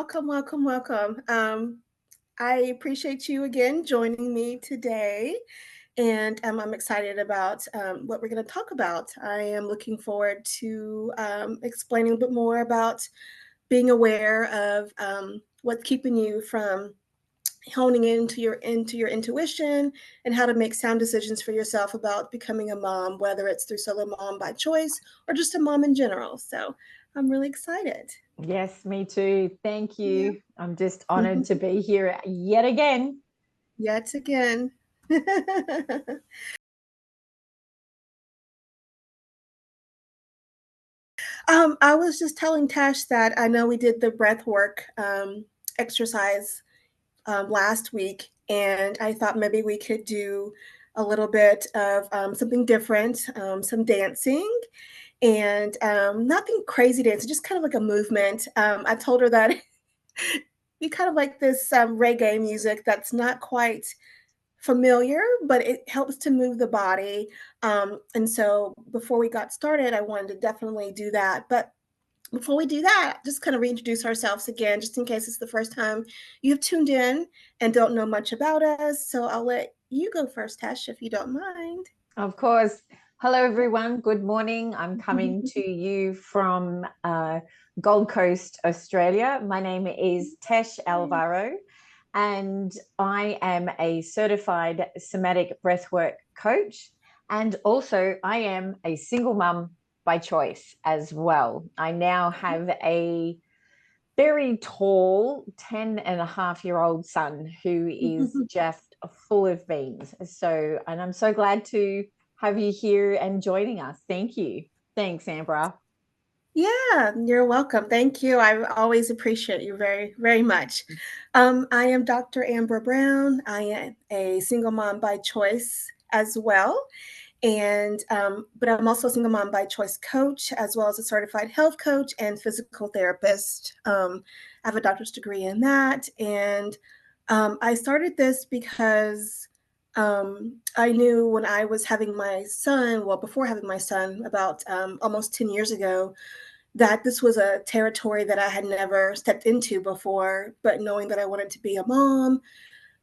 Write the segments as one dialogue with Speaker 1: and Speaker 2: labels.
Speaker 1: welcome, welcome, welcome. I appreciate you again joining me today, and I'm excited about what we're going to talk about. I am looking forward to explaining a bit more about being aware of what's keeping you from honing into your intuition and how to make sound decisions for yourself about becoming a mom, whether it's through solo mom by choice or just a mom in general. So I'm really excited.
Speaker 2: Yes, me too. Thank
Speaker 1: Yeah.
Speaker 2: you. I'm just honored to be here yet again.
Speaker 1: Yet again. I was just telling Tash that I know we did the breath work exercise last week, and I thought maybe we could do a little bit of something different, some dancing, and nothing crazy dancing, just kind of like a movement. I told her that we kind of like this reggae music that's not quite familiar, but it helps to move the body. And so before we got started, I wanted to definitely do that. But before we do that, just kind of reintroduce ourselves again, just in case it's the first time you've tuned in and don't know much about us. So I'll let you go first, Tash, if you don't mind.
Speaker 2: Of course. Hello, everyone. Good morning. I'm coming to you from Gold Coast, Australia. My name is Tesh Alvaro, and I am a certified somatic breathwork coach. And also, I am a single mum by choice as well. I now have a very tall 10-and-a-half-year-old son who is just full of beans. So, and I'm so glad to have you here and joining us. Thank you. Thanks, Ambra.
Speaker 1: Yeah, you're welcome. Thank you. I always appreciate you very, very much. I am Dr. Ambra Brown. I am a single mom by choice as well. And but I'm also a single mom by choice coach, as well as a certified health coach and physical therapist. I have a doctorate degree in that, and I started this because I knew when I was having my son, well, before having my son, about almost 10 years ago, that this was a territory that I had never stepped into before. But knowing that I wanted to be a mom,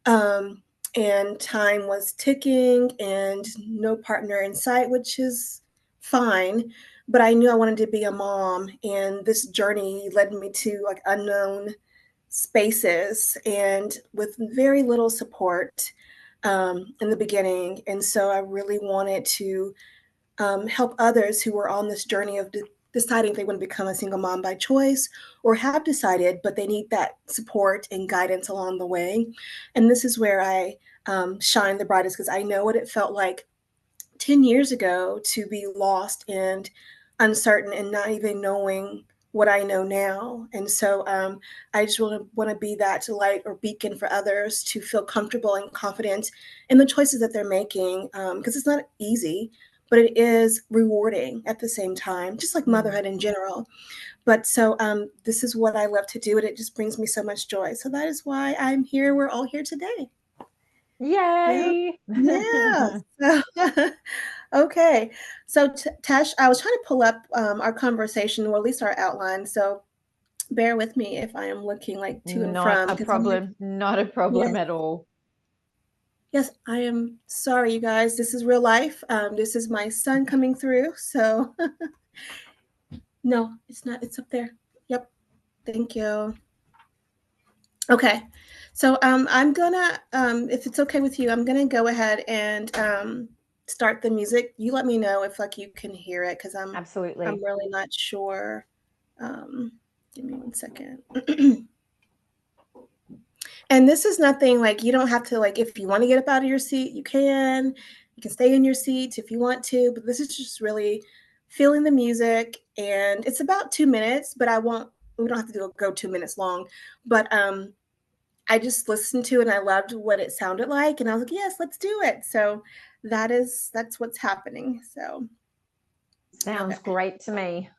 Speaker 1: um, and time was ticking and no partner in sight, which is fine. But I knew I wanted to be a mom, and this journey led me to like unknown spaces and with very little support in the beginning. And so I really wanted to help others who were on this journey of deciding if they want to become a single mom by choice or have decided, but they need that support and guidance along the way. And this is where I shine the brightest, because I know what it felt like 10 years ago to be lost and uncertain and not even knowing what I know now. And so I just want to be that light or beacon for others to feel comfortable and confident in the choices that they're making, because it's not easy, but it is rewarding at the same time, just like motherhood in general. But so this is what I love to do, and it just brings me so much joy. So that is why I'm here. We're all here today.
Speaker 2: Yay!
Speaker 1: Yeah. So, okay. So Tash, I was trying to pull up our conversation, or at least our outline. So bear with me if I am looking like to and
Speaker 2: Not
Speaker 1: from,
Speaker 2: a
Speaker 1: because I'm like,
Speaker 2: problem. Not a problem
Speaker 1: yes,
Speaker 2: at all.
Speaker 1: yes, I am sorry, you guys. This is real life. This is my son coming through. So no, it's not. It's up there. Yep. Thank you. Okay. So I'm gonna, if it's okay with you, I'm gonna go ahead and start the music. You let me know if like you can hear it, because I'm
Speaker 2: Absolutely.
Speaker 1: really not sure. Um, Give me one second. And this is nothing like, you don't have to, like, if you want to get up out of your seat, you can. You can stay in your seat if you want to, but this is just really feeling the music. And it's about 2 minutes, but we don't have to go 2 minutes long. But I just listened to it and I loved what it sounded like. And I was like, yes, let's do it. So that's what's happening. So, okay.
Speaker 2: Sounds great to me.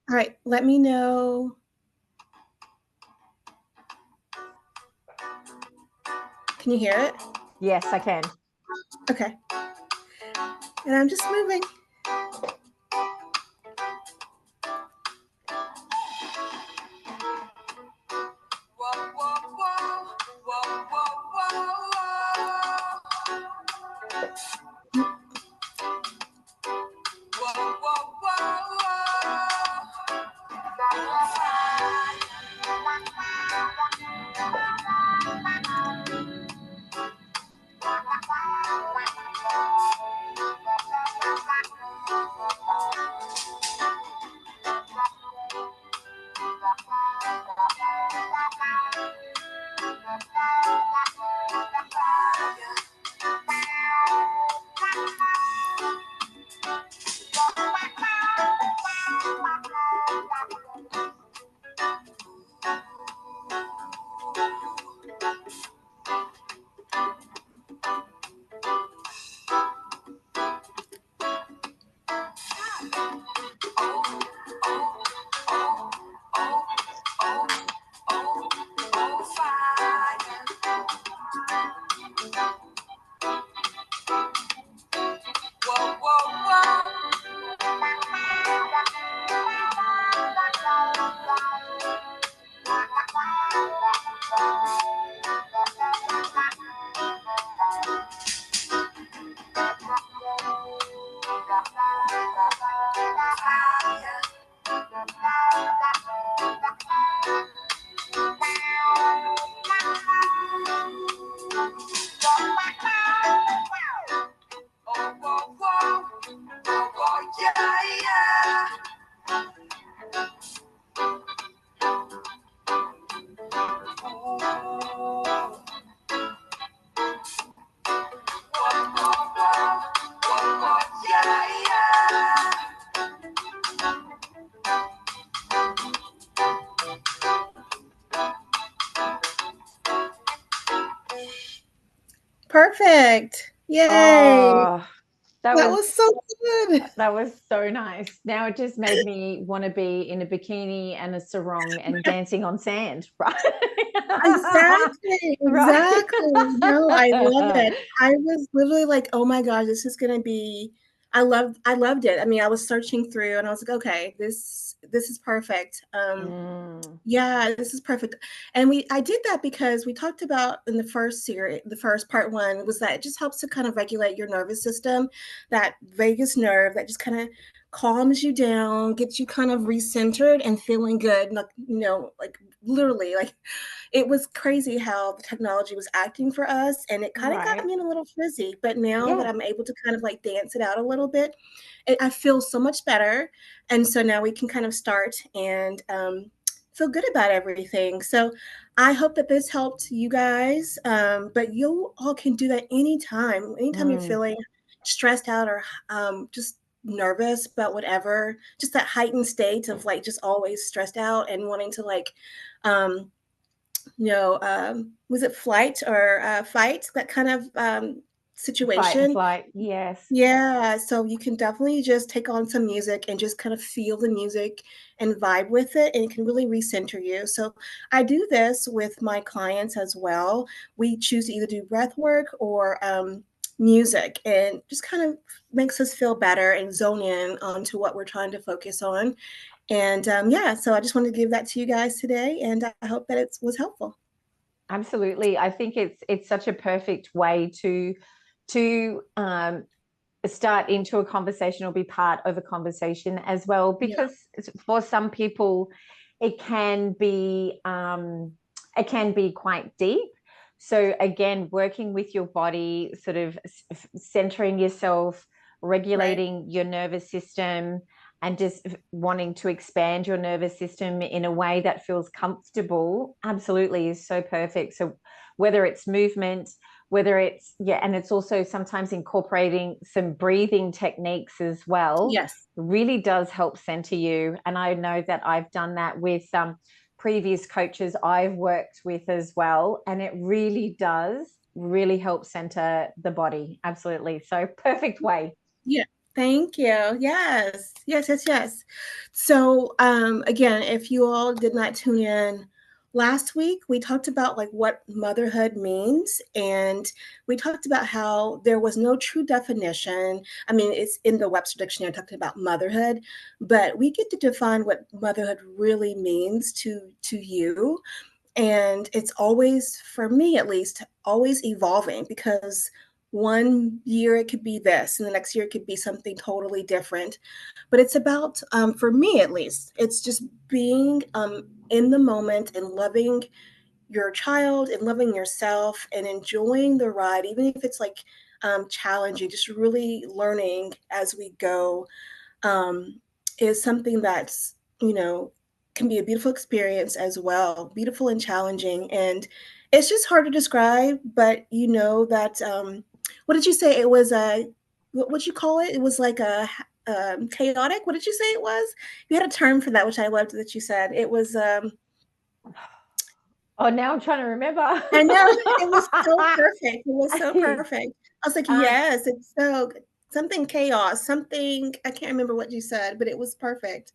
Speaker 1: All right. Let me know. Can you hear it?
Speaker 2: Yes, I can.
Speaker 1: Okay. And I'm just moving. Perfect. Yay.
Speaker 2: Oh, that
Speaker 1: That
Speaker 2: was
Speaker 1: was so good.
Speaker 2: that was so nice. Now it just made me want to be in a bikini and a sarong and dancing on sand, right?
Speaker 1: Exactly,
Speaker 2: Right.
Speaker 1: exactly. No, I love it. I was literally like, "Oh my gosh, this is gonna be." I loved it. I mean, I was searching through and I was like, "Okay, this is perfect."
Speaker 2: Mm,
Speaker 1: Yeah, this is perfect. And I did that because we talked about in the first series, the first part one was that it just helps to kind of regulate your nervous system, that vagus nerve that just kind of calms you down, gets you kind of recentered and feeling good. Like, like literally, like it was crazy how the technology was acting for us, and it kind of got
Speaker 2: right.
Speaker 1: me in a little frizzy. But now that
Speaker 2: Yeah.
Speaker 1: I'm able to kind of like dance it out a little bit, I feel so much better. And so now we can kind of start and feel good about everything. So I hope that this helped you guys. But you all can do that anytime you're
Speaker 2: Mm,
Speaker 1: feeling stressed out or just nervous about whatever, just that heightened state of like just always stressed out and wanting to like um, was it flight or fight, that kind of
Speaker 2: fight and
Speaker 1: situation.
Speaker 2: flight. Yes.
Speaker 1: Yeah, so you can definitely just take on some music and just kind of feel the music and vibe with it, and it can really recenter you. So I do this with my clients as well. We choose to either do breath work or music, and just kind of makes us feel better and zone in onto what we're trying to focus on. And yeah, so I just wanted to give that to you guys today, and I hope that it was helpful.
Speaker 2: Absolutely. I think it's such a perfect way to start into a conversation or be part of a conversation as well,
Speaker 1: Yeah,
Speaker 2: because for some people it can be quite deep. So again, working with your body, sort of centering yourself,
Speaker 1: right.
Speaker 2: regulating your nervous system, and just wanting to expand your nervous system in a way that feels comfortable, absolutely is so perfect. So whether it's movement, whether it's, yeah, and it's also sometimes incorporating some breathing techniques as well,
Speaker 1: Yes.
Speaker 2: really does help center you. And I know that I've done that with previous coaches I've worked with as well, and it really does really help center the body. Absolutely. So perfect way.
Speaker 1: Yeah. Thank you. Yes. Yes, yes, yes. So, again, if you all did not tune in last week, we talked about like what motherhood means, and we talked about how there was no true definition. I mean, it's in the Webster Dictionary talking about motherhood, but we get to define what motherhood really means to you. And it's always, for me at least, always evolving, because one year it could be this and the next year it could be something totally different. But it's about, for me at least, it's just being in the moment and loving your child and loving yourself and enjoying the ride, even if it's like challenging, just really learning as we go, um, is something that's, can be a beautiful experience as well, beautiful and challenging. And it's just hard to describe, but that, what did you say? It was what would you call it? It was like a chaotic. What did you say it was? You had a term for that, which I loved that you said. It was,
Speaker 2: Oh, now I'm trying to remember.
Speaker 1: I know, it was so perfect. It was so perfect. I was like,
Speaker 2: um,
Speaker 1: yes, it's so good. Something chaos, something, I can't remember what you said, but it was perfect.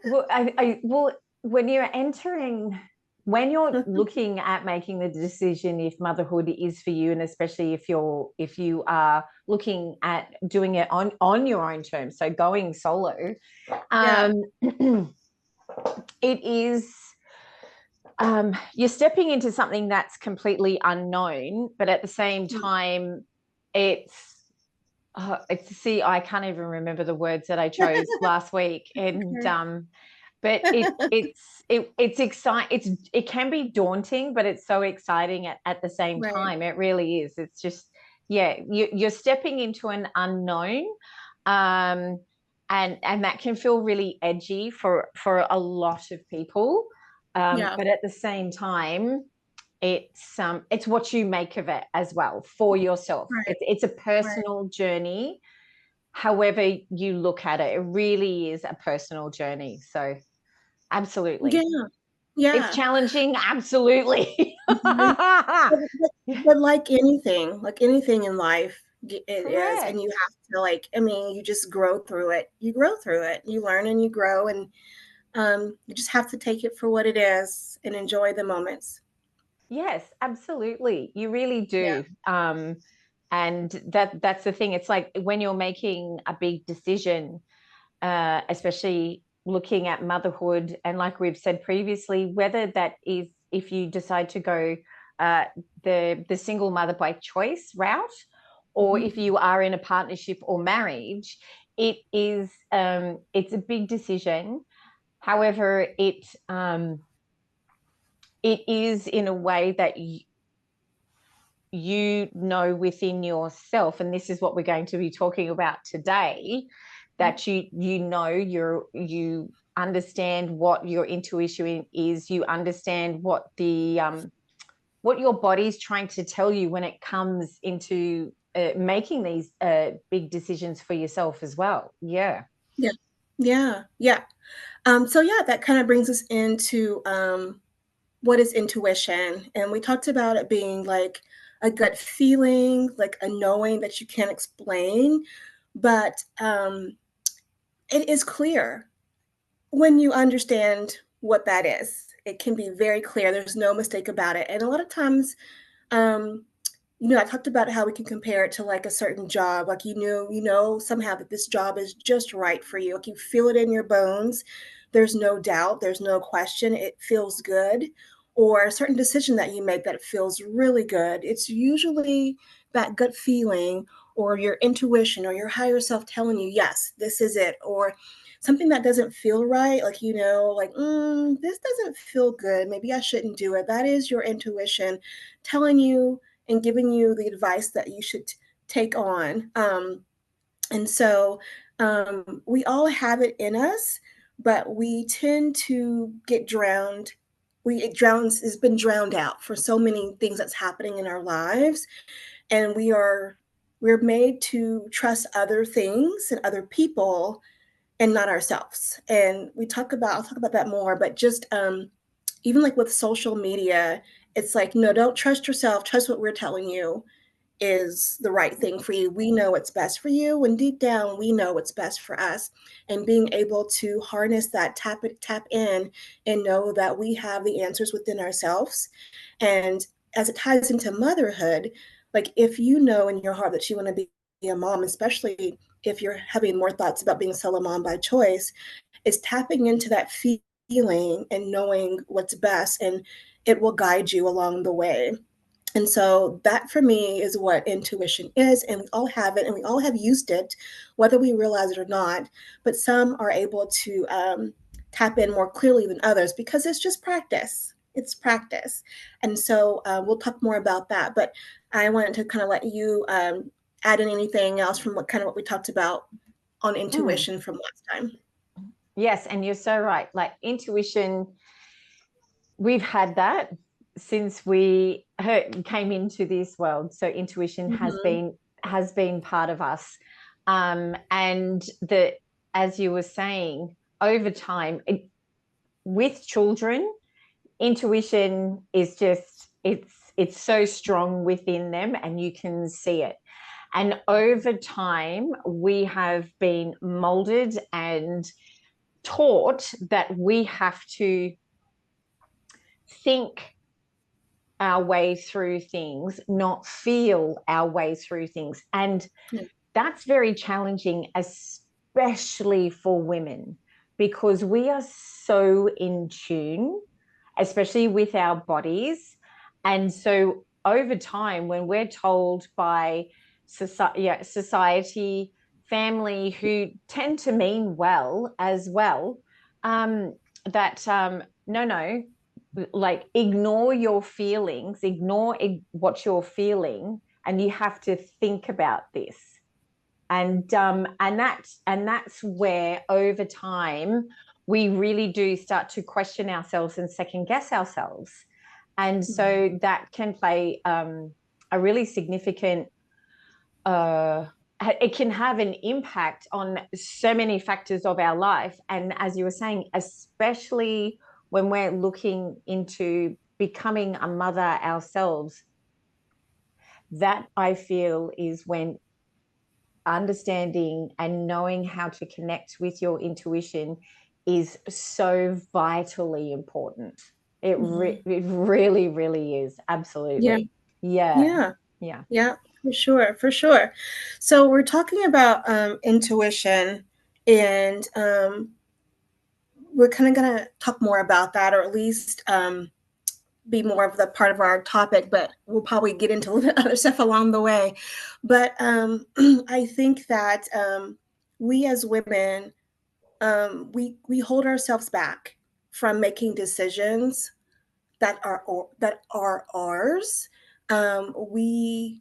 Speaker 2: well, when you're looking at making the decision if motherhood is for you, and especially if you are looking at doing it on your own terms, so going solo,
Speaker 1: Yeah,
Speaker 2: um, it is, you're stepping into something that's completely unknown, but at the same time, it's see, I can't even remember the words that I chose last week, and but it's exciting. It can be daunting, but it's so exciting at the same
Speaker 1: right.
Speaker 2: time. It really is. It's just, yeah, you're stepping into an unknown, um, and that can feel really edgy for a lot of people.
Speaker 1: Yeah,
Speaker 2: But at the same time, it's what you make of it as well for yourself.
Speaker 1: right,
Speaker 2: It's a
Speaker 1: right.
Speaker 2: personal journey. However you look at it, it really is a personal journey. So absolutely.
Speaker 1: Yeah,
Speaker 2: It's
Speaker 1: yeah.
Speaker 2: challenging, absolutely.
Speaker 1: Mhm.
Speaker 2: Yeah,
Speaker 1: But like anything in life, it is, and you
Speaker 2: correct.
Speaker 1: have to like, I mean, you just grow through it. You grow through it. You learn and you grow, and you just have to take it for what it is and enjoy the moments.
Speaker 2: Yes, absolutely. You really
Speaker 1: Yeah.
Speaker 2: do. And that's the thing. It's like when you're making a big decision, especially looking at motherhood, and like we've said previously, whether that is if you decide to go uh, the single mother by choice route, or
Speaker 1: Mhm.
Speaker 2: if you are in a partnership or marriage, it's a big decision. However, it is in a way that you know within yourself, and this is what we're going to be talking about today, that you understand what your intuition is, you understand what your body's trying to tell you when it comes into making these big decisions for yourself as well. Yeah.
Speaker 1: Yeah. Yeah. Yeah. So yeah, that kind of brings us into what is intuition? And we talked about it being like a gut feeling, like a knowing that you can't explain, but it is clear when you understand what that is. It can be very clear. There's no mistake about it. And a lot of times, um, I talked about how we can compare it to like a certain job. Like you know somehow that this job is just right for you. Like you feel it in your bones. There's no doubt, there's no question. It feels good. Or a certain decision that you make that feels really good. It's usually that gut feeling or your intuition or your higher self telling you, yes, this is it. Or something that doesn't feel right, like like this doesn't feel good. Maybe I shouldn't do it. That is your intuition telling you and giving you the advice that you should take on. And so we all have it in us, but we tend to get drowned. It drowns has been drowned out for so many things that's happening in our lives, and we're made to trust other things and other people and not ourselves. And I'll talk about that more, but just even like with social media, it's like, no, don't trust yourself, trust what we're telling you is the right thing for you. We know what's best for you, and deep down, we know what's best for us. And being able to harness that, tap in, and know that we have the answers within ourselves. And as it ties into motherhood, like if you know in your heart that you want to be a mom, especially if you're having more thoughts about being a solo mom by choice, is tapping into that feeling and knowing what's best, and it will guide you along the way. And so that for me is what intuition is. And we all have it and we all have used it, whether we realize it or not. But some are able to tap in more clearly than others because it's just practice. It's practice. And so we'll talk more about that. But I wanted to kind of let you add in anything else from what we talked about on
Speaker 2: Mm.
Speaker 1: intuition from last time.
Speaker 2: Yes, and you're so right. Like intuition, we've had that since we came into this world. So intuition
Speaker 1: Mhm.
Speaker 2: has been part of us, and as you were saying, over time, with children, intuition is just it's so strong within them, and you can see it. And over time, we have been molded and taught that we have to think our way through things, not feel our way through things. And
Speaker 1: Yeah.
Speaker 2: that's very challenging, especially for women, because we are so in tune, especially with our bodies. And so over time, when we're told by society, family, who tend to mean well as well, that no, no, like ignore your feelings, ignore what you're feeling, and you have to think about this. And that's where over time we really do start to question ourselves and second guess ourselves. And so that can play a really significant it can have an impact on so many factors of our life. And as you were saying, especially when we're looking into becoming a mother ourselves, that I feel is when understanding and knowing how to connect with your intuition is so vitally important. It really, really is.
Speaker 1: Yeah.
Speaker 2: Absolutely. Yeah.
Speaker 1: Yeah.
Speaker 2: Yeah.
Speaker 1: Yeah, for sure, for sure. So we're talking about intuition, and we're kind of going to talk more about that, or at least be more of the part of our topic, but we'll probably get into a little bit other stuff along the way. But I think that we as women, we hold ourselves back from making decisions that are ours. We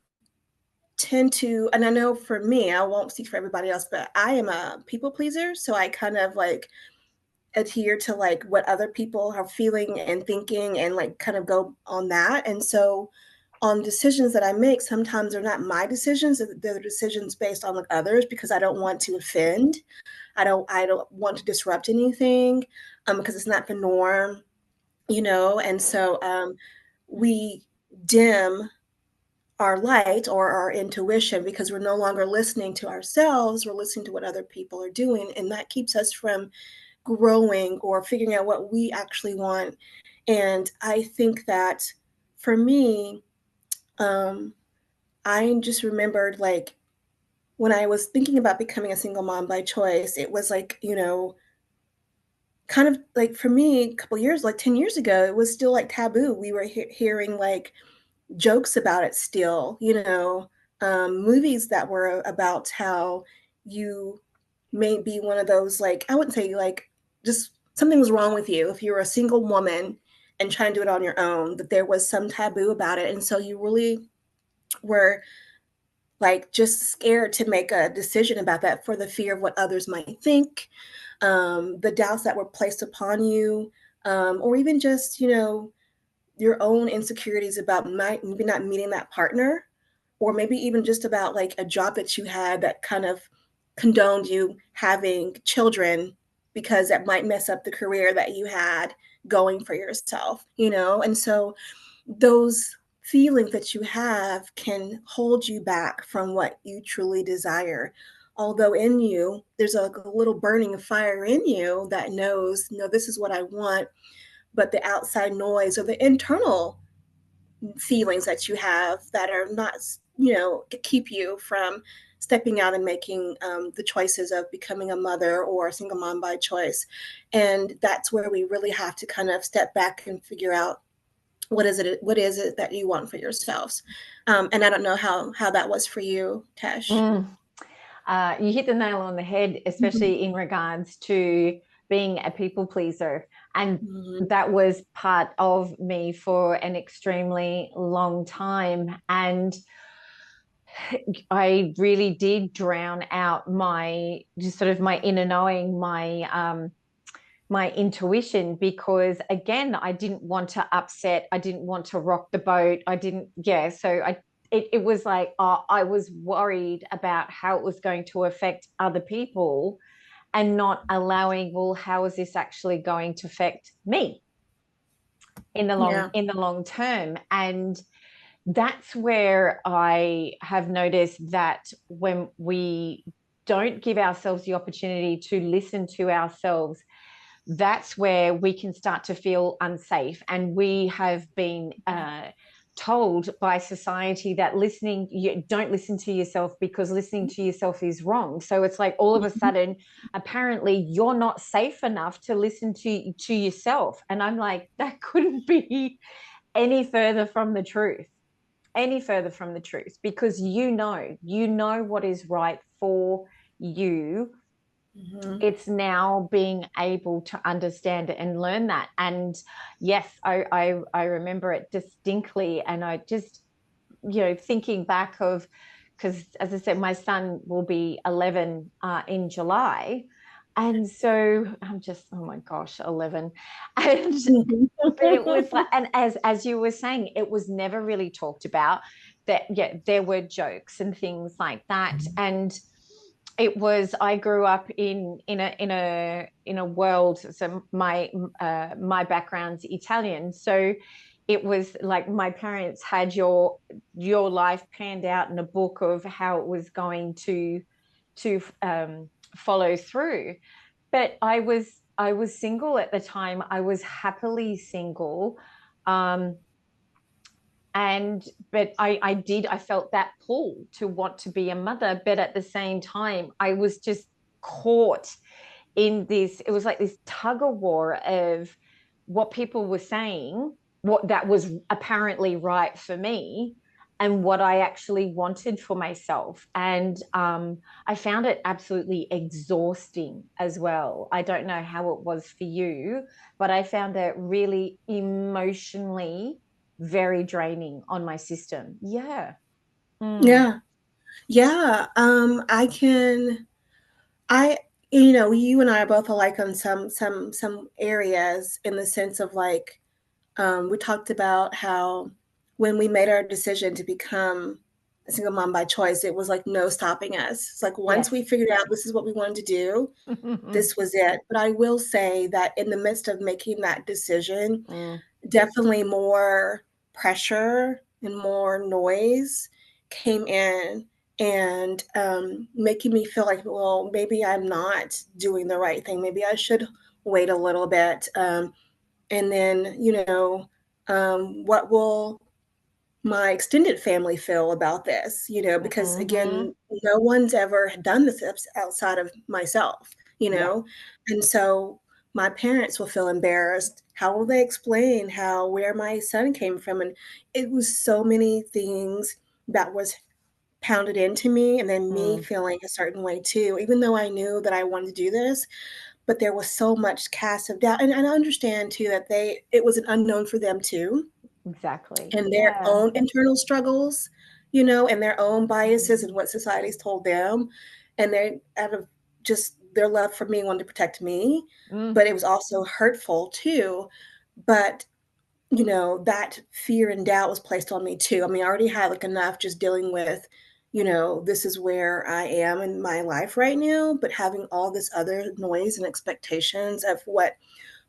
Speaker 1: tend to, and I know for me, I won't speak for everybody else, but I am a people pleaser. So I kind of like adhere to like what other people are feeling and thinking and like kind of go on that. And so on decisions that I make, sometimes they're not my decisions, they're decisions based on like others because I don't want to offend. I don't want to disrupt anything because it's not the norm, and so we dim our light or our intuition because we're no longer listening to ourselves, we're listening to what other people are doing, and that keeps us from growing or figuring out what we actually want. And I think that for me, um, I just remembered like when I was thinking about becoming a single mom by choice, it was like, kind of like for me, a couple years, like 10 years ago, it was still like taboo. We were hearing like jokes about it still, movies that were about how you may be one of those, like, I wouldn't say like just something was wrong with you if you were a single woman and trying to do it on your own, that there was some taboo about it. And so you really were like just scared to make a decision about that for the fear of what others might think, the doubts that were placed upon you, or even just, your own insecurities about maybe not meeting that partner, or maybe even just about like a job that you had that kind of condoned you having children because that might mess up the career that you had going for yourself, And so those feelings that you have can hold you back from what you truly desire. Although in you, there's a little burning fire in you that knows, no, this is what I want, but the outside noise or the internal feelings that you have that are not, keep you from stepping out and making the choices of becoming a mother or a single mom by choice. And that's where we really have to kind of step back and figure out what is it that you want for yourselves. And I don't know how that was for you, Tesh.
Speaker 2: Mm. You hit the nail on the head, especially in regards to being a people pleaser. And
Speaker 1: Mhm.
Speaker 2: that was part of me for an extremely long time. And I really did drown out my inner knowing, my intuition, because again, I didn't want to upset, I didn't want to rock the boat, it was like, I was worried about how it was going to affect other people and not allowing, well, how is this actually going to affect me in the
Speaker 1: Yeah.
Speaker 2: long term? And that's where I have noticed that when we don't give ourselves the opportunity to listen to ourselves, that's where we can start to feel unsafe. And we have been told by society that you don't listen to yourself because listening to yourself is wrong. So it's like all of a sudden, apparently you're not safe enough to listen to yourself. And I'm like, that couldn't be any further from the truth, because you know what is right for you.
Speaker 1: Mhm.
Speaker 2: It's now being able to understand it and learn that. And yes, I remember it distinctly. And I just, thinking back of, because as I said, my son will be 11 in July. And so I'm just, oh my gosh, 11. And
Speaker 1: Mhm.
Speaker 2: but it was like, and as you were saying, it was never really talked about. That, yeah, there were jokes and things like that. And it was, I grew up in a world, so my background's Italian, so it was like my parents had your life panned out in a book of how it was going to follow through. But I was single at the time. I was happily single. Um, and but I felt that pull to want to be a mother, but at the same time I was just caught in this, it was like this tug of war of what people were saying, what that was apparently right for me, and what I actually wanted for myself. And I found it absolutely exhausting as well. I don't know how it was for you, but I found it really emotionally very draining on my system. Yeah. Mm.
Speaker 1: Yeah. Yeah. I you and I are both alike on some areas, in the sense of like, we talked about how when we made our decision to become a single mom by choice, it was like no stopping us. It's like once
Speaker 2: Yes.
Speaker 1: we figured out this is what we wanted to do, this was it. But I will say that in the midst of making that decision,
Speaker 2: Mm.
Speaker 1: definitely more pressure and more noise came in, and making me feel like, well, maybe I'm not doing the right thing. Maybe I should wait a little bit. And then, what will my extended family feel about this? Because
Speaker 2: Mm-hmm.
Speaker 1: again, no one's ever done this outside of myself,
Speaker 2: Yeah.
Speaker 1: and so my parents will feel embarrassed. How will they explain how where my son came from? And it was so many things that was pounded into me, and then me
Speaker 2: Mm.
Speaker 1: feeling a certain way too, even though I knew that I wanted to do this. But there was so much cast of doubt, and I understand too that it was an unknown for them too,
Speaker 2: Exactly.
Speaker 1: and their
Speaker 2: Yeah.
Speaker 1: own internal struggles, and their own biases and what society's told them. And they, out of just their love for me, wanted to protect me,
Speaker 2: Mm.
Speaker 1: but it was also hurtful too. But that fear and doubt was placed on me too. I mean, I already had like enough just dealing with, this is where I am in my life right now, but having all this other noise and expectations of what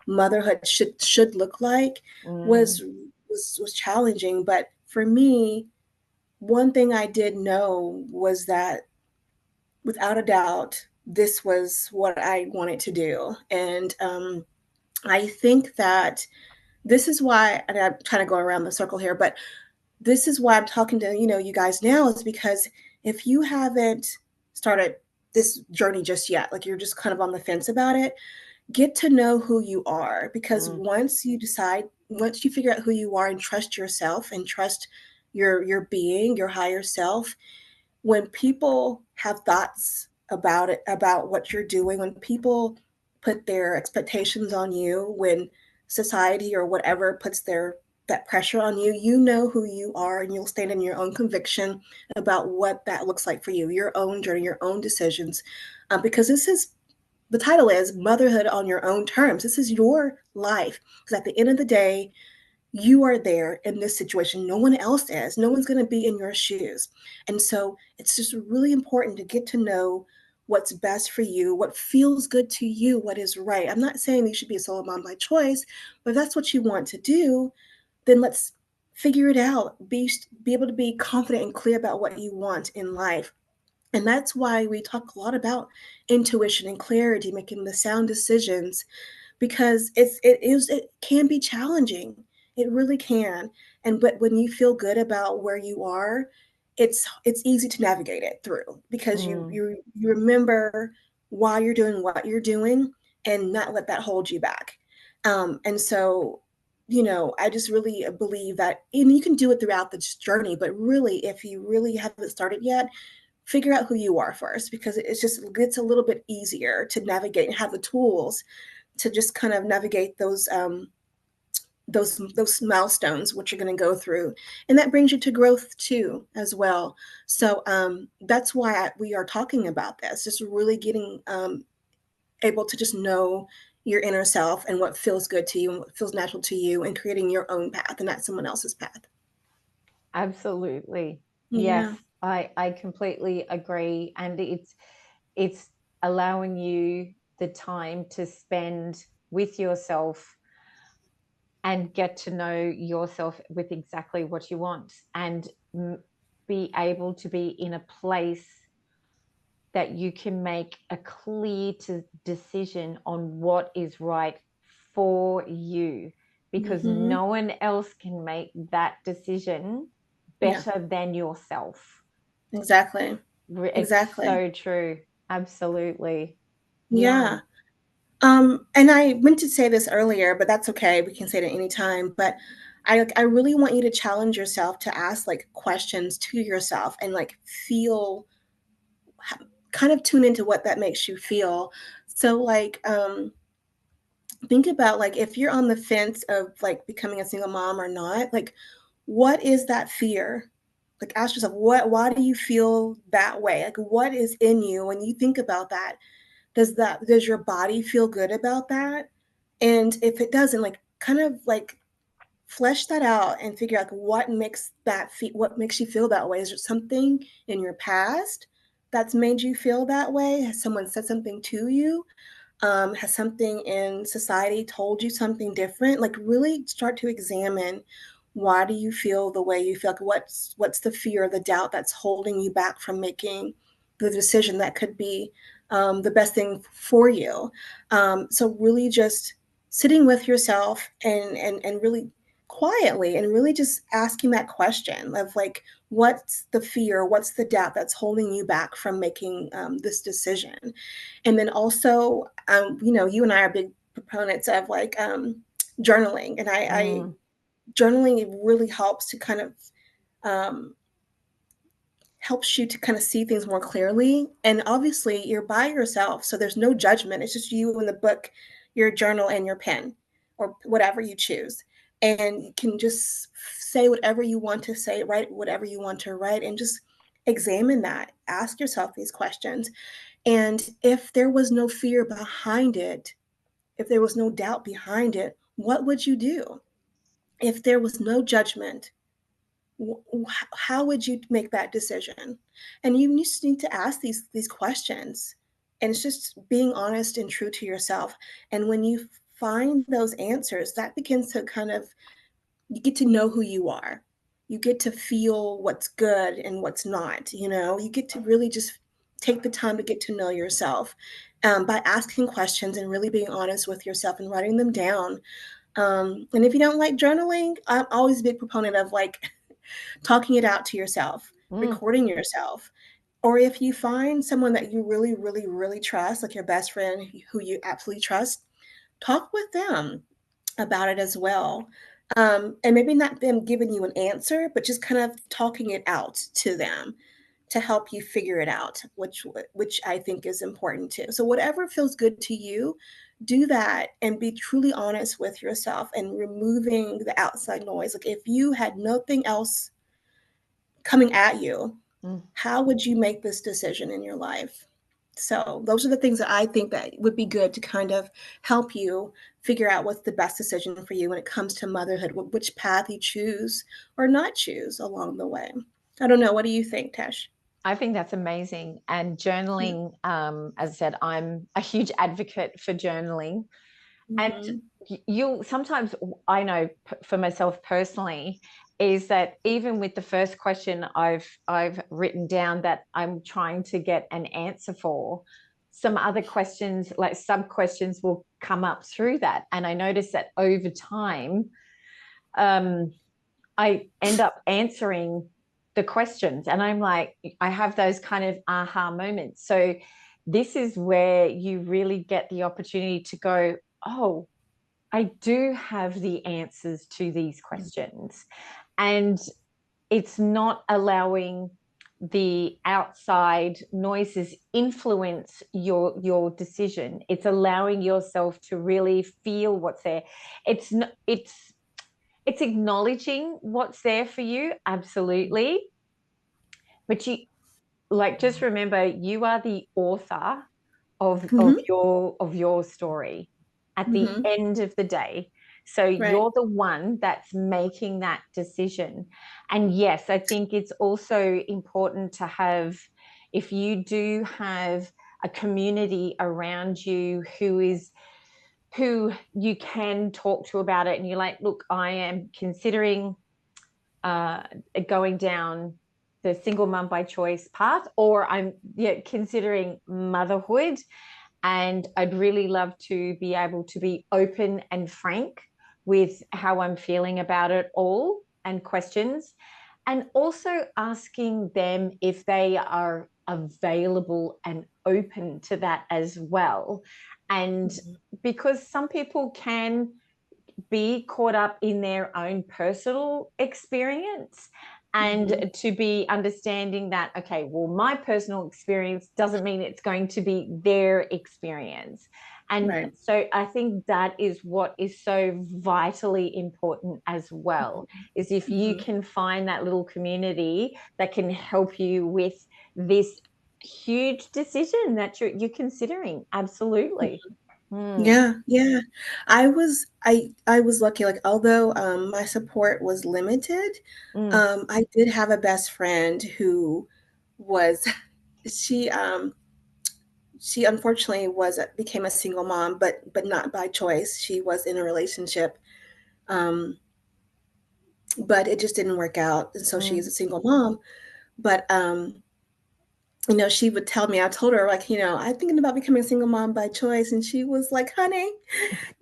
Speaker 1: motherhood should look like
Speaker 2: Mm.
Speaker 1: was was challenging. But for me, one thing I did know was that without a doubt, this was what I wanted to do. And I think that this is why, and I'm trying to go around the circle here, but this is why I'm talking to, you guys now, is because if you haven't started this journey just yet, like you're just kind of on the fence about it, get to know who you are. Because
Speaker 2: Mm.
Speaker 1: once you figure out who you are and trust yourself and trust your being, your higher self, when people have thoughts about it, about what you're doing, when people put their expectations on you, when society or whatever puts that pressure on you, you know who you are, and you'll stand in your own conviction about what that looks like for you, your own journey, your own decisions. Because the title is Motherhood on Your Own Terms. This is your life. Because at the end of the day, you are there in this situation. No one else is. No one's going to be in your shoes. And so it's just really important to get to know what's best for you, what feels good to you, what is right. I'm not saying you should be a solo mom by choice, but if that's what you want to do, then let's figure it out. Be able to be confident and clear about what you want in life. And that's why we talk a lot about intuition and clarity, making the sound decisions, because it can be challenging. It really can. And but when you feel good about where you are, it's easy to navigate it through, because
Speaker 2: Mm.
Speaker 1: you remember why you're doing what you're doing, and not let that hold you back. And so, I just really believe that, and you can do it throughout this journey, but really, if you really haven't started yet, figure out who you are first, because it gets a little bit easier to navigate and have the tools to just kind of navigate those milestones which you're going to go through, and that brings you to growth too as well. So that's why we are talking about this, just really getting able to just know your inner self and what feels good to you and what feels natural to you, and creating your own path and not someone else's path.
Speaker 2: Absolutely. Yes,
Speaker 1: Yeah.
Speaker 2: I completely agree. And it's allowing you the time to spend with yourself and get to know yourself with exactly what you want, and be able to be in a place that you can make a clear decision on what is right for you, because
Speaker 1: Mm-hmm.
Speaker 2: no one else can make that decision
Speaker 1: Yeah,
Speaker 2: better than yourself.
Speaker 1: exactly.
Speaker 2: It's
Speaker 1: Exactly.
Speaker 2: so true. Absolutely. Yeah.
Speaker 1: Yeah. And I meant to say this earlier, but that's okay. We can say it at any time. But I really want you to challenge yourself to ask like questions to yourself and like feel kind of tune into what that makes you feel. So like think about like if you're on the fence of like becoming a single mom or not, like what is that fear? Like ask yourself why do you feel that way? Like what is in you when you think about that? Does your body feel good about that? And if it doesn't, like kind of like flesh that out and figure out what makes you feel that way. Is there something in your past that's made you feel that way? Has someone said something to you? Has something in society told you something different? Like really start to examine why do you feel the way you feel? Like what's the fear or the doubt that's holding you back from making the decision that could be the best thing for you? So really just sitting with yourself and really quietly and really just asking that question of like what's the fear, what's the doubt that's holding you back from making this decision? And then also, you and I are big proponents of like journaling, and I
Speaker 2: Mm,
Speaker 1: journaling it really helps to kind of um, helps you to kind of see things more clearly. And obviously, you're by yourself, so there's no judgment. It's just you and the book, your journal, and your pen, or whatever you choose. And you can just say whatever you want to say, write whatever you want to write, and just examine that. Ask yourself these questions. And if there was no fear behind it, if there was no doubt behind it, what would you do? If there was no judgment, how would you make that decision? And you just need to ask these questions. And it's just being honest and true to yourself. And when you find those answers, that begins to kind of you get to know who you are. You get to feel what's good and what's not. You get to really just take the time to get to know yourself by asking questions and really being honest with yourself and writing them down. And if you don't like journaling, I'm always a big proponent of like talking it out to yourself,
Speaker 2: mm.
Speaker 1: recording yourself. Or if you find someone that you really, really, really trust, like your best friend who you absolutely trust, talk with them about it as well. And maybe not them giving you an answer, but just kind of talking it out to them to help you figure it out, which I think is important too. So whatever feels good to you, do that and be truly honest with yourself and removing the outside noise. Like if you had nothing else coming at you,
Speaker 2: Mm.
Speaker 1: how would you make this decision in your life? So those are the things that I think that would be good to kind of help you figure out what's the best decision for you when it comes to motherhood, which path you choose or not choose along the way. I don't know. What do you think, Tesh?
Speaker 2: I think that's amazing. And journaling, as I said, I'm a huge advocate for journaling. And
Speaker 1: Mm-hmm.
Speaker 2: you'll sometimes, I know for myself personally, is that even with the first question I've written down that I'm trying to get an answer for, some other questions, like sub questions, will come up through that. And I notice that over time, um, I end up answering the questions, and I'm like, I have those kind of aha moments. So this is where you really get the opportunity to go, oh, I do have the answers to these questions. And it's not allowing the outside noises influence your decision. It's allowing yourself to really feel what's there. It's acknowledging what's there for you, absolutely. But you, like, just remember, you are the author of
Speaker 1: Mm-hmm.
Speaker 2: your story at the
Speaker 1: Mm-hmm.
Speaker 2: end of the day. So
Speaker 1: Right.
Speaker 2: you're the one that's making that decision. And yes, I think it's also important to have, if you do have a community around you who you can talk to about it, and you're like, look, I am considering going down the single mum by choice path, or I'm considering motherhood, and I'd really love to be able to be open and frank with how I'm feeling about it all, and questions, and also asking them if they are available and open to that as well. And because some people can be caught up in their own personal experience, and to be understanding that, okay, well, my personal experience doesn't mean it's going to be their experience. And so I think that is what is so vitally important as well, is if you can find that little community that can help you with this huge decision that you're considering. Absolutely.
Speaker 1: Yeah, yeah. I was lucky, like, although, my support was limited, I did have a best friend who was she, she unfortunately became a single mom, but not by choice. She was in a relationship, um, but it just didn't work out, and so she is a single mom. But, she would tell me, I told her, like, "I'm thinking about becoming a single mom by choice," and she was like, "Honey,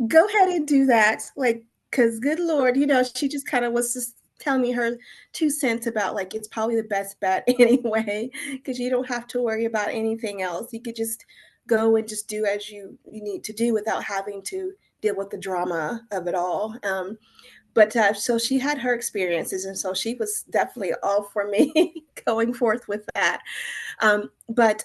Speaker 1: go ahead and do that." Like, cause good Lord, she just kind of was just telling me her 2 cents about, like, it's probably the best bet anyway, because you don't have to worry about anything else. You could just go and just do as you need to do without having to deal with the drama of it all. But so she had her experiences, and so she was definitely all for me going forth with that. But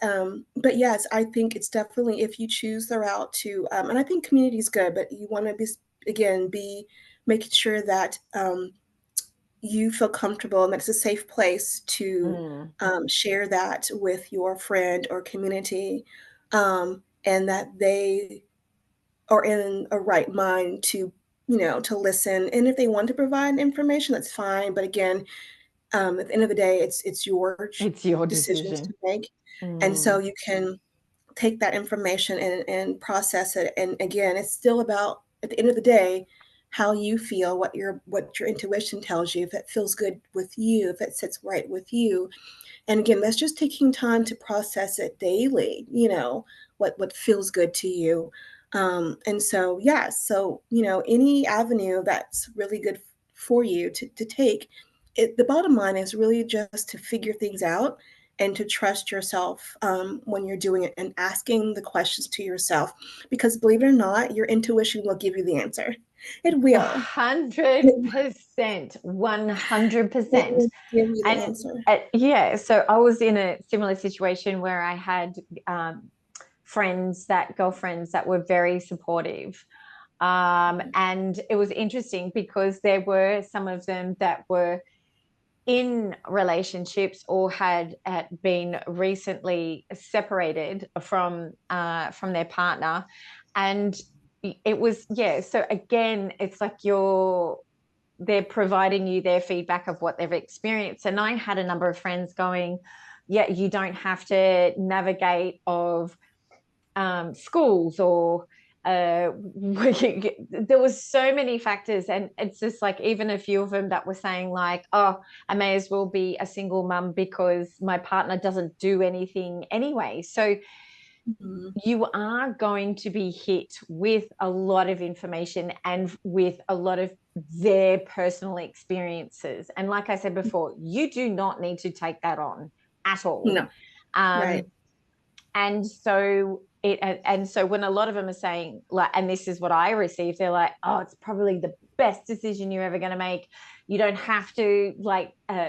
Speaker 1: yes, I think it's definitely, if you choose the route to, and I think community is good, but you want to be making sure that you feel comfortable and that it's a safe place to share that with your friend or community, and that they are in a right mind to, to listen. And if they want to provide information, that's fine. But again, at the end of the day, it's your
Speaker 2: It's your
Speaker 1: decisions to
Speaker 2: decision.
Speaker 1: make. And so you can take that information and process it. And again, it's still about, at the end of the day, how you feel, what your intuition tells you, if it feels good with you, if it sits right with you. And again, that's just taking time to process it daily, what feels good to you. And so, yeah, so, any avenue that's really good for you to take, the bottom line is really just to figure things out and to trust yourself, when you're doing it, and asking the questions to yourself, because believe it or not, your intuition will give you the answer. It will. It
Speaker 2: 100%. 100%.
Speaker 1: will give you the
Speaker 2: And
Speaker 1: answer.
Speaker 2: yeah, so I was in a similar situation where I had girlfriends that were very supportive. And it was interesting because there were some of them that were in relationships or had been recently separated from their partner. And it was, yeah, so again, it's like they're providing you their feedback of what they've experienced. And I had a number of friends going, yeah, you don't have to navigate of schools or there was so many factors. And it's just like, even a few of them that were saying like, oh, I may as well be a single mum because my partner doesn't do anything anyway. So you are going to be hit with a lot of information and with a lot of their personal experiences. And like I said before, you do not need to take that on at all.
Speaker 1: No. Right.
Speaker 2: And so when a lot of them are saying, like, and this is what I received, they're like, oh, it's probably the best decision you're ever going to make. You don't have to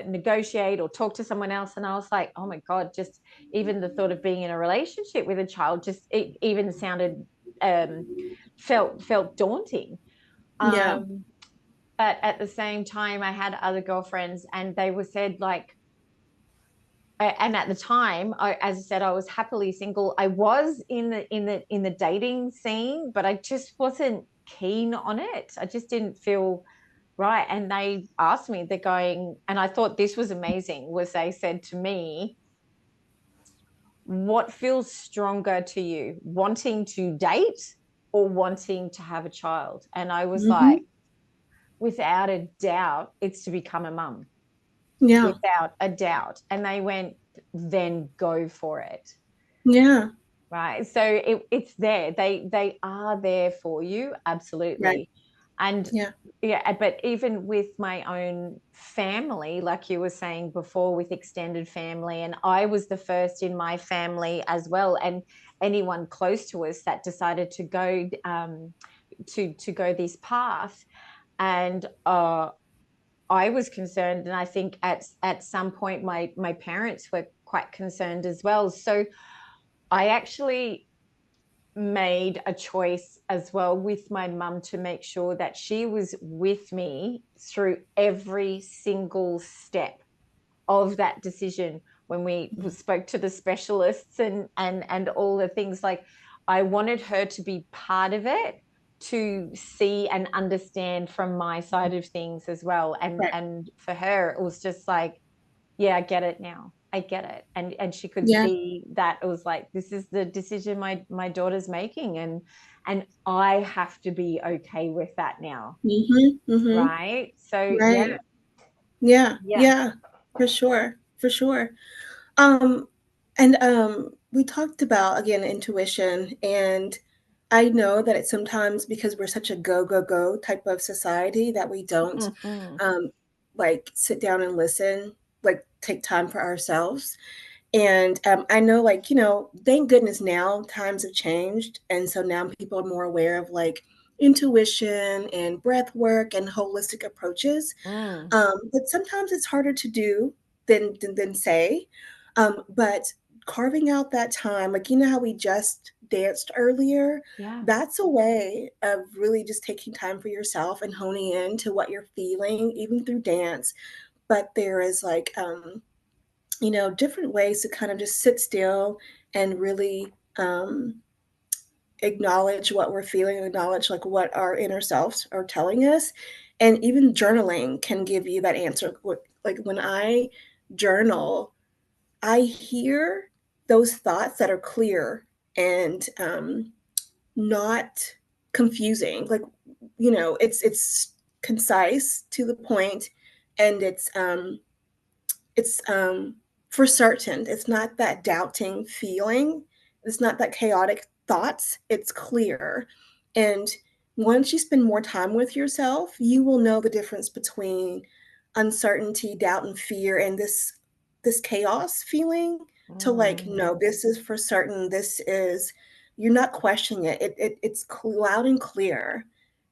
Speaker 2: negotiate or talk to someone else. And I was like, oh my God, just even the thought of being in a relationship with a child, just it even sounded, felt daunting.
Speaker 1: Yeah.
Speaker 2: But at the same time, I had other girlfriends and they were said like, and at the time, as I said, I was happily single. I was in the dating scene, but I just wasn't keen on it. I just didn't feel right. And they asked me, they're going, and I thought this was amazing, was they said to me, what feels stronger to you, wanting to date or wanting to have a child. And I was like,
Speaker 1: Mm-hmm.
Speaker 2: without a doubt, it's to become a mum,
Speaker 1: Yeah.
Speaker 2: without a doubt. And they went, then go for it.
Speaker 1: Yeah.
Speaker 2: Right. So it's there. They are there for you.
Speaker 1: Right.
Speaker 2: Absolutely. And
Speaker 1: Yeah.
Speaker 2: yeah, but even with my own family, like you were saying before, with extended family, and I was the first in my family as well, and anyone close to us that decided to go to go this path. And I was concerned, and I think at some point my parents were quite concerned as well. So I actually made a choice as well with my mum to make sure that she was with me through every single step of that decision. When we spoke to the specialists and all the things, like, I wanted her to be part of it, to see and understand from my side of things as well.
Speaker 1: Right.
Speaker 2: And for her it was just like, yeah, I get it now. I get it. And she could
Speaker 1: Yeah.
Speaker 2: see that it was like, this is the decision my daughter's making, and I have to be okay with that now.
Speaker 1: Mm-hmm. Mm-hmm.
Speaker 2: Right. So yeah.
Speaker 1: Right. Yeah.
Speaker 2: Yeah.
Speaker 1: Yeah. For sure. For sure. Um, and we talked about again intuition, and I know that it's sometimes because we're such a go go go type of society that we don't
Speaker 2: Mm-hmm.
Speaker 1: um, like sit down and listen, like take time for ourselves. And I know, like, thank goodness now times have changed. And so now people are more aware of like intuition and breath work and holistic approaches.
Speaker 2: Mm.
Speaker 1: But sometimes it's harder to do than say. But carving out that time, like, how we just danced earlier,
Speaker 2: Yeah.
Speaker 1: that's a way of really just taking time for yourself and honing in to what you're feeling, even through dance. But there is like, different ways to kind of just sit still and really acknowledge what we're feeling, acknowledge like what our inner selves are telling us. And even journaling can give you that answer. Like when I journal, I hear those thoughts that are clear and not confusing. Like, it's concise to the point, and it's for certain. It's not that doubting feeling. It's not that chaotic thoughts. It's clear. And once you spend more time with yourself, you will know the difference between uncertainty, doubt, and fear, and this chaos feeling to like,
Speaker 2: Mm.
Speaker 1: no, this is for certain. This is, you're not questioning it. It's loud and clear.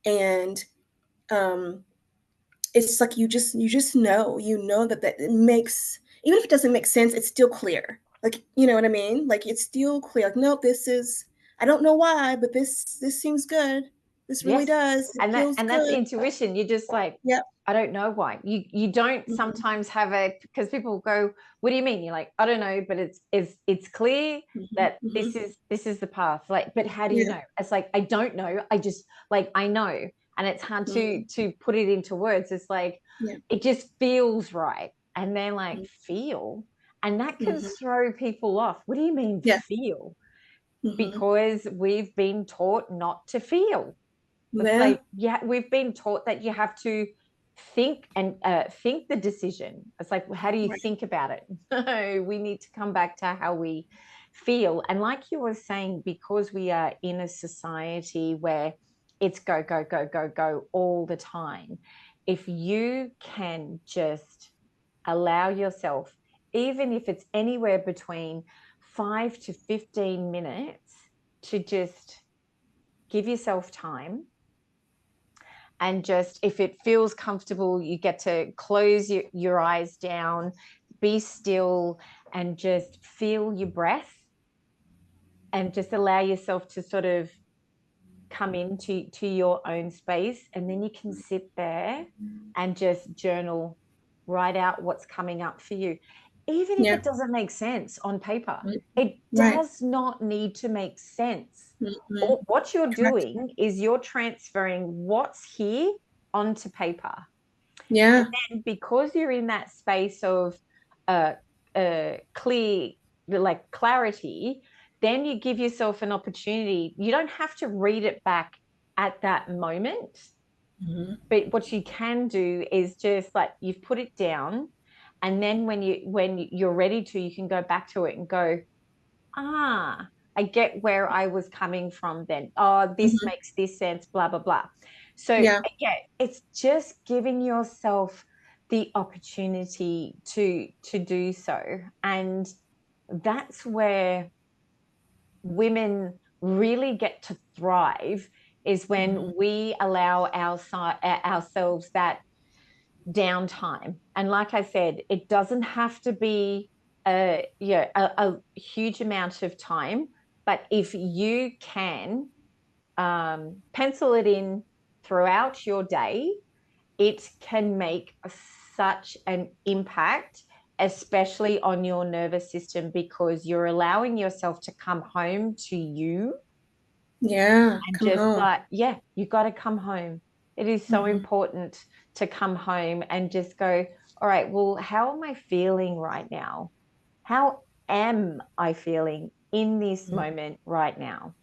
Speaker 1: And um it's like you just know that it makes, even if it doesn't make sense, it's still clear. Like, you know what I mean? Like it's still clear. Like, no, this is, I don't know why, but this seems good. This really
Speaker 2: Yes.
Speaker 1: does. It feels
Speaker 2: And that's
Speaker 1: good.
Speaker 2: intuition. You're just like,
Speaker 1: Yep.
Speaker 2: I don't know why. You don't
Speaker 1: Mhm,
Speaker 2: sometimes have a, because people go, what do you mean? You're like, I don't know, but it's clear
Speaker 1: mhm,
Speaker 2: that
Speaker 1: mhm.
Speaker 2: this is the path. Like, but how do you
Speaker 1: Yeah.
Speaker 2: know? It's like, I don't know. I just, like, I know. And it's hard
Speaker 1: Mhm.
Speaker 2: to put it into words. It's like,
Speaker 1: Yeah.
Speaker 2: it just feels right. And then like,
Speaker 1: Mhm,
Speaker 2: feel. And that can
Speaker 1: mhm.
Speaker 2: throw people off. What do you mean
Speaker 1: Yeah.
Speaker 2: feel?
Speaker 1: Mhm.
Speaker 2: Because we've been taught not to feel. It's
Speaker 1: Yeah.
Speaker 2: like, yeah, we've been taught that you have to think and think the decision. It's like, well, how do you
Speaker 1: Right.
Speaker 2: think about it? No, we need to come back to how we feel. And like you were saying, because we are in a society where it's go, go, go, go, go all the time, if you can just allow yourself, even if it's anywhere between 5 to 15 minutes, to just give yourself time, and just, if it feels comfortable, you get to close your eyes down, be still, and just feel your breath, and just allow yourself to sort of come into your own space. And then you can sit there and just journal, write out what's coming up for you, even if
Speaker 1: Yeah.
Speaker 2: it doesn't make sense on paper.
Speaker 1: Right.
Speaker 2: It
Speaker 1: Right.
Speaker 2: does not need to make sense.
Speaker 1: Mhm.
Speaker 2: Or what you're
Speaker 1: Correct.
Speaker 2: doing is you're transferring what's here onto paper. And
Speaker 1: Yeah.
Speaker 2: then because you're in that space of clear, like clarity, then you give yourself an opportunity. You don't have to read it back at that moment.
Speaker 1: Mm-hmm.
Speaker 2: But what you can do is just like you've put it down, and then when you're ready to, you can go back to it and go, ah, I get where I was coming from then. Oh, this
Speaker 1: Mm-hmm.
Speaker 2: makes this sense, blah, blah, blah. So
Speaker 1: Yeah.
Speaker 2: yeah, it's just giving yourself the opportunity to do so. And that's where women really get to thrive, is when
Speaker 1: Mm-hmm.
Speaker 2: we allow ourselves that downtime. And like I said, it doesn't have to be a huge amount of time, but if you can pencil it in throughout your day, it can make such an impact, especially on your nervous system, because you're allowing yourself to come home to you.
Speaker 1: Yeah.
Speaker 2: And
Speaker 1: Come
Speaker 2: just
Speaker 1: home.
Speaker 2: like, yeah, you got to come home. It is so
Speaker 1: Mm-hmm.
Speaker 2: important to come home and just go, all right, well, how am I feeling right now? How am I feeling in this moment right now?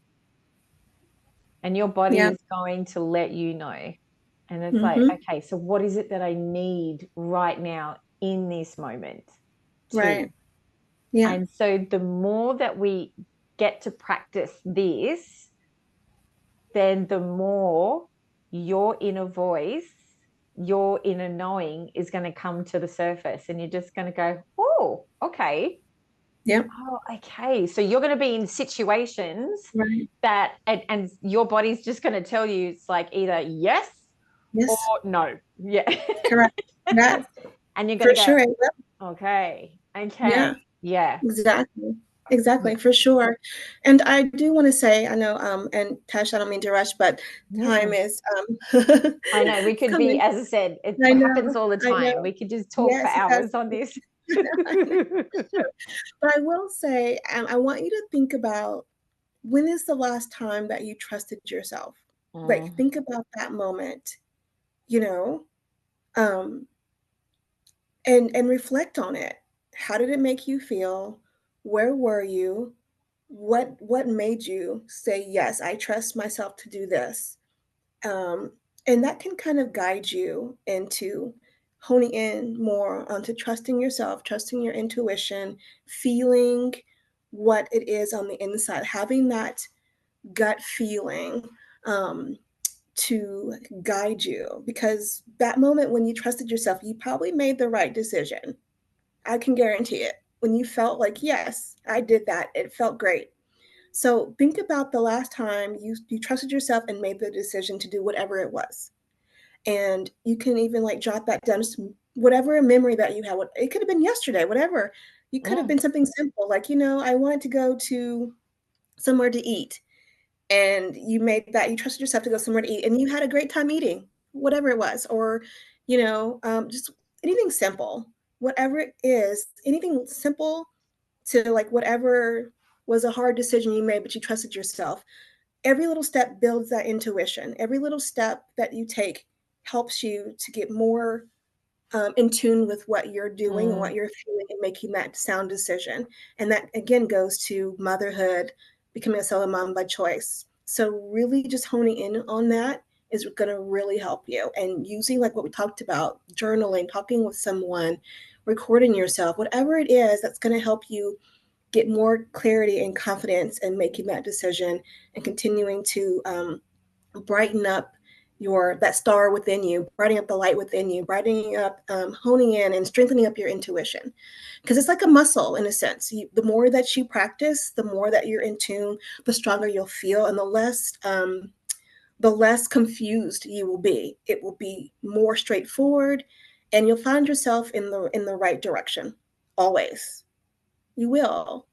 Speaker 2: And your body
Speaker 1: Yeah.
Speaker 2: is going to let you know. And it's like,
Speaker 1: Mm-hmm.
Speaker 2: okay, so what is it that I need right now in this moment too?
Speaker 1: Right. Yeah.
Speaker 2: And so the more that we get to practice this, then the more your inner voice, your inner knowing is going to come to the surface, and you're just going to go, oh, okay.
Speaker 1: Yep.
Speaker 2: Oh, okay. So you're going to be in situations
Speaker 1: Right.
Speaker 2: that, and your body's just going to tell you, it's like either yes or
Speaker 1: Yes.
Speaker 2: no. Yeah.
Speaker 1: Correct. That
Speaker 2: And you're
Speaker 1: for
Speaker 2: going to
Speaker 1: sure.
Speaker 2: go,
Speaker 1: Yep.
Speaker 2: okay,
Speaker 1: Yeah.
Speaker 2: okay. Yeah.
Speaker 1: Exactly.
Speaker 2: Yeah.
Speaker 1: Exactly, for sure. And I do want to say, I know, and Tash, I don't mean to rush, but time
Speaker 2: Mm.
Speaker 1: is
Speaker 2: I know we
Speaker 1: it's
Speaker 2: could be,
Speaker 1: coming.
Speaker 2: as I said, it
Speaker 1: I
Speaker 2: happens
Speaker 1: know.
Speaker 2: all the
Speaker 1: I
Speaker 2: time.
Speaker 1: know.
Speaker 2: We could just talk for
Speaker 1: Yes, it has.
Speaker 2: hours on this.
Speaker 1: I know. But I will say, I want you to think about, when is the last time that you trusted yourself? Like,
Speaker 2: Mm.
Speaker 1: think about that moment, you know, um, and reflect on it. How did it make you feel? Where were you? What made you say, yes, I trust myself to do this? Um, and that can kind of guide you into honing in more onto trusting yourself, trusting your intuition, feeling what it is on the inside, having that gut feeling, um, to guide you. Because that moment when you trusted yourself, you probably made the right decision. I can guarantee it. When you felt like, yes, I did that, it felt great. So think about the last time you trusted yourself and made the decision to do whatever it was. And you can even like jot that down, just whatever memory that you had. It could have been yesterday, whatever. You could have
Speaker 2: Mm.
Speaker 1: been something simple, like, I wanted to go to somewhere to eat. And you trusted yourself to go somewhere to eat, and you had a great time eating, whatever it was. Or, just anything simple, whatever it is, anything simple, to like whatever was a hard decision you made, but you trusted yourself. Every little step builds that intuition. Every little step that you take helps you to get more in tune with what you're doing and
Speaker 2: Mm.
Speaker 1: what you're feeling, and making that sound decision. And that again goes to motherhood, becoming a solo mom by choice. So really just honing in on that is going to really help you. And using like what we talked about, journaling, talking with someone, recording yourself, whatever it is that's going to help you get more clarity and confidence in making that decision, and continuing to brighten up that star within you, brightening up the light within you, brightening up, honing in and strengthening up your intuition. Because it's like a muscle in a sense. The more that you practice, the more that you're in tune, the stronger you'll feel, and the less confused you will be. It will be more straightforward, and you'll find yourself in the right direction. Always. You will.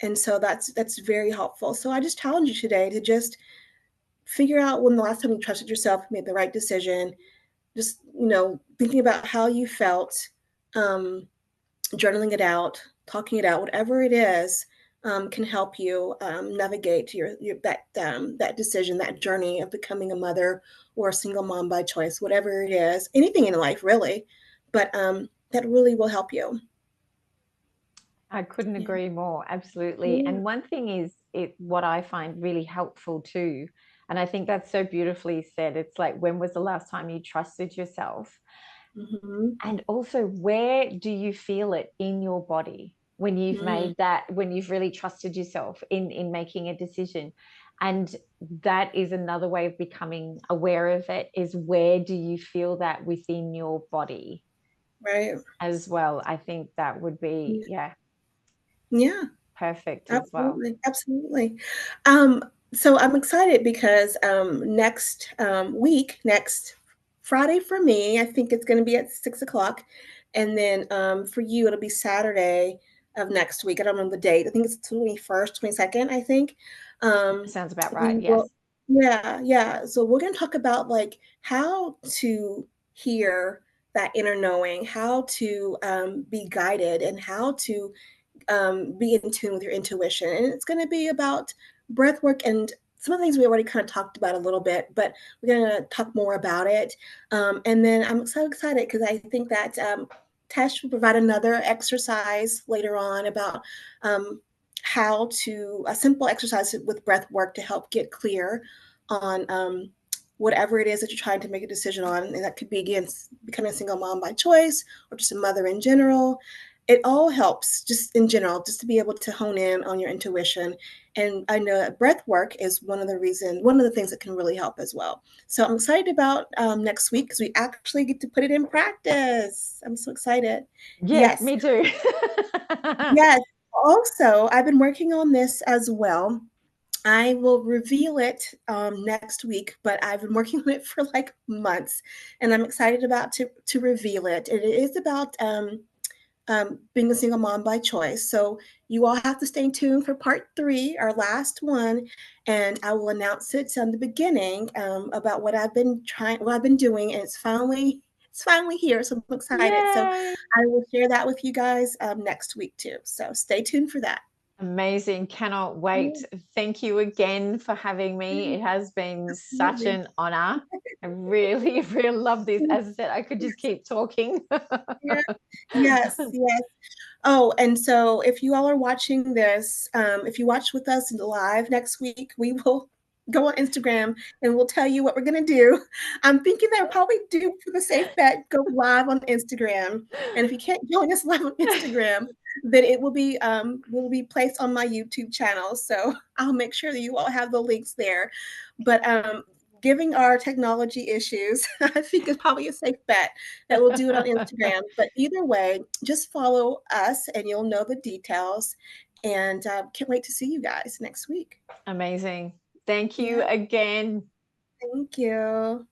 Speaker 1: And so that's very helpful. So I just challenge you today to just figure out when the last time you trusted yourself, made the right decision. Just, thinking about how you felt, um, journaling it out, talking it out, whatever it is, can help you navigate that decision, that journey of becoming a mother or a single mom by choice, whatever it is, anything in life really. But that really will help you.
Speaker 2: I couldn't
Speaker 1: Yeah.
Speaker 2: agree more. Absolutely.
Speaker 1: Yeah.
Speaker 2: And one thing is what I find really helpful too, and I think that's so beautifully said. It's like, when was the last time you trusted yourself?
Speaker 1: Mhm.
Speaker 2: And also, where do you feel it in your body when you've
Speaker 1: Mm.
Speaker 2: made that, when you've really trusted yourself in making a decision? And that is another way of becoming aware of it, is where do you feel that within your body
Speaker 1: Right.
Speaker 2: as well? I think that would be,
Speaker 1: Yeah.
Speaker 2: yeah,
Speaker 1: Yeah.
Speaker 2: perfect as well.
Speaker 1: Absolutely, absolutely. So I'm excited because next week, next Friday for me, I think it's going to be at 6 o'clock, and then for you, it'll be Saturday of next week. I don't remember the date. I think it's 21st, 22nd. I think. Um,
Speaker 2: Sounds about right.
Speaker 1: we
Speaker 2: Yes.
Speaker 1: will. Yeah, yeah. So we're going to talk about like how to hear that inner knowing, how to be guided, and how to be in tune with your intuition. And it's going to be about breath work and some of the things we already kind of talked about a little bit, but we're going to talk more about it. And then I'm so excited because I think that Tesh will provide another exercise later on about um, how to, a simple exercise with breath work to help get clear on whatever it is that you're trying to make a decision on. And that could be, again, becoming a single mom by choice or just a mother in general. It all helps just in general, just to be able to hone in on your intuition. And I know that breath work is one of the things that can really help as well. So I'm excited about next week because we actually get to put it in practice. I'm so excited.
Speaker 2: Yes,
Speaker 1: Yes,
Speaker 2: me too.
Speaker 1: yes. Also, I've been working on this as well. I will reveal it next week, but I've been working on it for like months, and I'm excited about to reveal it. And it is about being a single mom by choice. So you all have to stay tuned for part 3, our last one, and I will announce it on the beginning about what I've been doing, and it's finally here. So I'm excited. So
Speaker 2: Yay.
Speaker 1: I will share that with you guys next week too. So stay tuned for that.
Speaker 2: Amazing. Cannot wait. Thank you again for having me. It has been such
Speaker 1: Absolutely.
Speaker 2: an honor. I really, really love this. As I said, I could just keep talking.
Speaker 1: Yeah. Yes, yes. Oh, and so if you all are watching this, if you watch with us live next week, we will go on Instagram and we'll tell you what we're going to do. I'm thinking that we'll probably do for the safe bet, go live on Instagram. And if you can't join us live on Instagram, then it will be placed on my YouTube channel. So I'll make sure that you all have the links there. But giving our technology issues, I think is probably a safe bet that we'll do it on Instagram. But either way, just follow us and you'll know the details. And can't wait to see you guys next week.
Speaker 2: Amazing. Thank you
Speaker 1: Yeah,
Speaker 2: again.
Speaker 1: thank you.